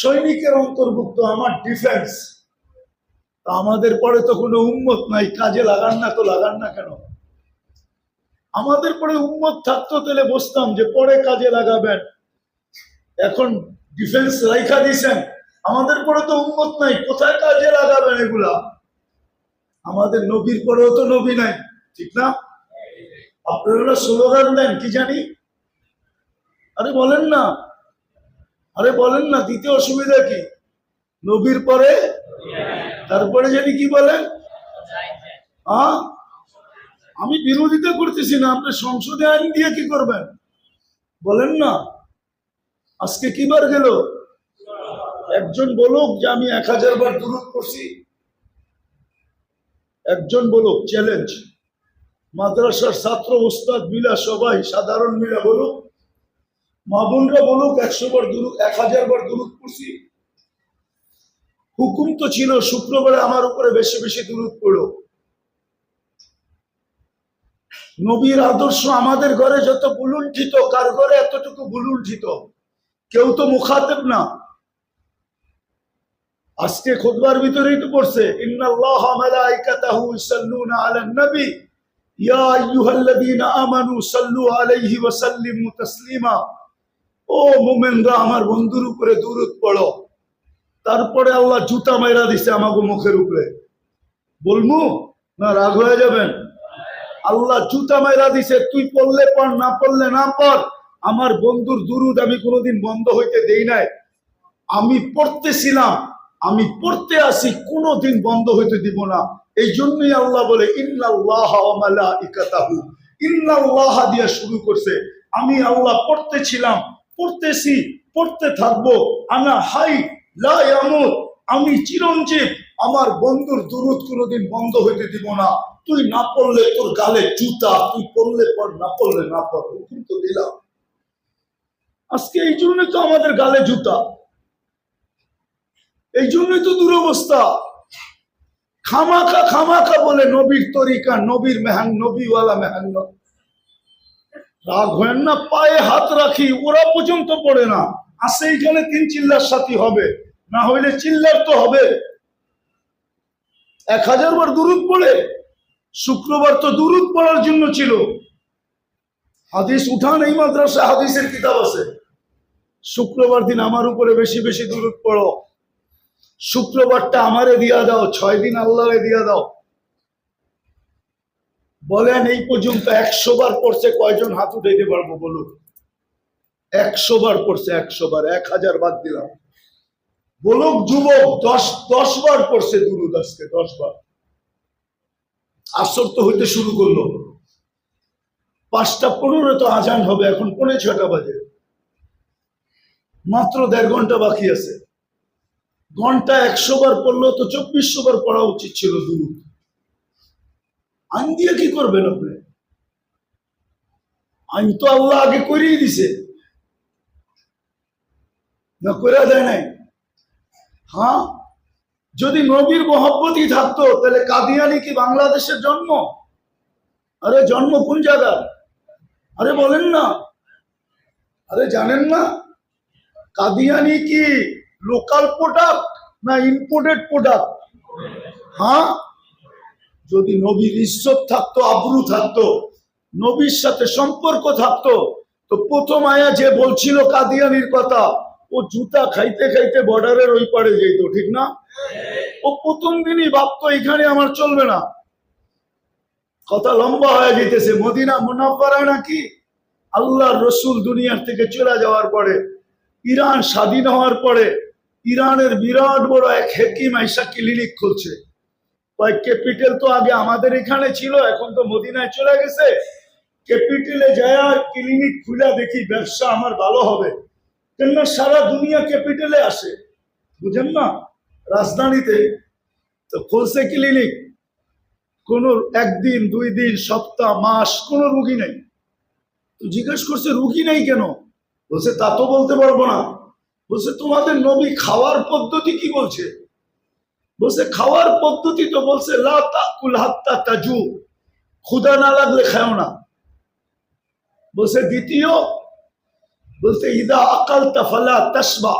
সৈনিকের অন্তর্ভুক্ত, আমার ডিফেন্স। আমাদের পরে তো কোনো উম্মত নাই, কাজে লাগান না তো লাগান না কেন? আমাদের পরে উম্মত থাকতো তাহলে বসতাম যে পরে কাজে লাগাবেন। এখন ডিফেন্স রাইখা দিছেন, আমাদের পরে তো উম্মত নাই, কোথায় কাজে লাগাবেন এগুলা? আমাদের নবীর পরেও তো নবী নাই, ঠিক না? আপনারা স্লোগান দেন কি জানি, আরে বলেন না, আরে বলেন না, দিতে অসুবিধা কি? নবীর পরে তারপরে জানি কি বলেন? আমি বিরোধিতা করতেছি না, আপনি সংসদে আইন দিয়ে কি করবেন বলেন না। আজকে কি বার গেল? একজন বলুক যে আমি 1000 বার দুরূদ পড়ছি। একজন বলুক, চ্যালেঞ্জ। মাদ্রাসার ছাত্র উস্তাদ মিলা সবাই সাধারণ মিলা বলুক, মা বোনরা বলুক 100 বার দুরূদ, 1000 বার দুরূদ পড়ছি। হুকুম তো ছিল শুক্রবারে আমার উপরে বেশি বেশি দুরূদ পড়ো। নবীর আদর্শ আমাদের ঘরে যত বুলুণ্ঠিত, কার ঘরে এতটুকু বুলুণ্ঠিত? কেউ তো মুখাতেব না। আজকে খুতবার ভিতরেই তো পড়ছে, ইন্নাল্লাহা মালাইকাতাহু ইউসাল্লুনা আলান নবী ইয়া আইয়ুহাল্লাযীনা আমানু সাল্লু আলাইহি ওয়া সাল্লিমু তাসলিমা। ও মুমিনরা, আমার বন্ধুর উপরে দুরূদ পড়ো। তারপরে আল্লাহ জুতা মাইরা দিছে আমাগো মুখের উপরে। বলমু না রাগ হয়ে যাবেন? আল্লাহ জুতা মাইরা দিছে, তুই পড়লে পড়, না পড়লে না পড়। আমার বন্ধুর দুরূদ আমি কোনোদিন বন্ধ হইতে দেই নাই। আমি পড়তেছিলাম, আমি পড়তে আসি, কোনোদিন বন্ধ হইতে দিব না। এই জন্যই আল্লাহ বলে ইন্নাল্লাহা ওয়া মালাইকাতাহু, ইন্নাল্লাহ দিয়ে শুরু করছে। আমি আল্লাহ পড়তেছিলাম, পড়তেছি, পড়তে থাকবো। আনা হাই লা ইয়ামুত, আমি চিরঞ্জীব, আমার বন্ধুর দুরূদ কোনোদিন বন্ধ হইতে দিব না। তুই না পড়লে তোর গালে জুতা, তুই পড়লে পড়, না পড়লে না পড়, হুকুম তো দিলাম। আজকে এই জন্যই তো আমাদের গালে জুতা, এই জন্যই তো দুরবস্থা। খামাখা বলে নবীর তরিকা, নবীর নবীওয়ালা মেহান্ন। রাগ হয় না, পায়ে হাত রাখি, ওরা পর্যন্ত পড়ে না। আসে এখানে 3 চিল্লার সাথী হবে, না হইলে চিল্লার তো হবে। 1000 বার দুরূদ পড়ে। শুক্রবার তো দুরূদ পড়ার জন্য ছিল। হাদিস উঠান, এই মাদ্রাসা হাদিসের কিতাব আছে। শুক্রবার দিন আমার উপরে বেশি বেশি দুরূদ পড়ো। শুক্রবারটা আমারে দিয়া দাও, 6 দিন আল্লাহরে দিয়া দাও। বলেন এই পর্যন্ত 100 বার পড়ছে কয়জন হাত উঠাইতে পারবো বলুন? 100 বার পড়ছে, 100 বার, 1000 বাদ দিলাম। বলুক যুবক 10 বার পড়ছে দুরূদ আজকে, 10 বার। আসর তো হইতে শুরু করলো, 5:15 তো আজান হবে, এখন 5:45 বাজে, মাত্র 1.5 ঘন্টা বাকি আছে। ঘন্টা 100 বার পড়লো তো 2400 বার পড়া উচিত ছিল দুরূদ। আইন দিয়ে কি করবেন আপনি? আইন তো আল্লাহ আগে করিয়ে দিছে, না করে দেয় নাই? হ্যাঁ, যদি নবীর মহব্বতই থাকতো তাহলে কাদিয়ানি কি বাংলাদেশের জন্ম? আরে জন্ম কোন জায়গা? আরে বলেন না, আরে জানেন না কাদিয়ানি কি লোকাল প্রোডাক্ট না ইম্পোর্টেড প্রোডাক্ট? হ্যাঁ, যদি নবীর ইজ্জত থাকতো, আবরু থাকতো, নবীর সাথে সম্পর্ক থাকতো, তো প্রথম আয়া যে বলছিল কাদিয়ানির কথা, ও জুতা খাইতে খাইতে বর্ডারের ওই পারে যেত, ঠিক না? ও প্রথম দিনই ভাবতো এখানে আমার চলবে না। কথা লম্বা হয়ে যেতেছে। মদিনা মুনাফফারা নাকি আল্লাহর রসুল দুনিয়ার থেকে চলে যাওয়ার পরে, ইরান স্বাধীন হওয়ার পরে, ইরানের বিরাট বড় এক হেকিম আইসা ক্লিনিক খুলছে। ক্যাপিটাল তো আগে আমাদের এখানে ছিল, এখন তো মদিনায় চলে গেছে। ক্যাপিটালে যায় ক্লিনিক খুলে দেখি ব্যবসা আমার ভালো হবে, কেননা সারা দুনিয়া ক্যাপিটালে আসে, বুঝেন না? রাজধানীতে তো খুলছে ক্লিনিক। কোন একদিন, 2 দিন, সপ্তাহ, মাস কোনো রুগী নেই। তো জিজ্ঞেস করছে রুগী নেই কেন? বলছে তা তো বলতে পারবো না। বলছে তোমাদের নবী খাওয়ার পদ্ধতি কি বলছে? বলছে খাওয়ার পদ্ধতি তো বলছে লা তাকুল হাত্তা তাজু, ক্ষুধা না লাগলে খাও না। বলছে দ্বিতীয়, বলতে ইদা আকালতা ফালা তাসবা,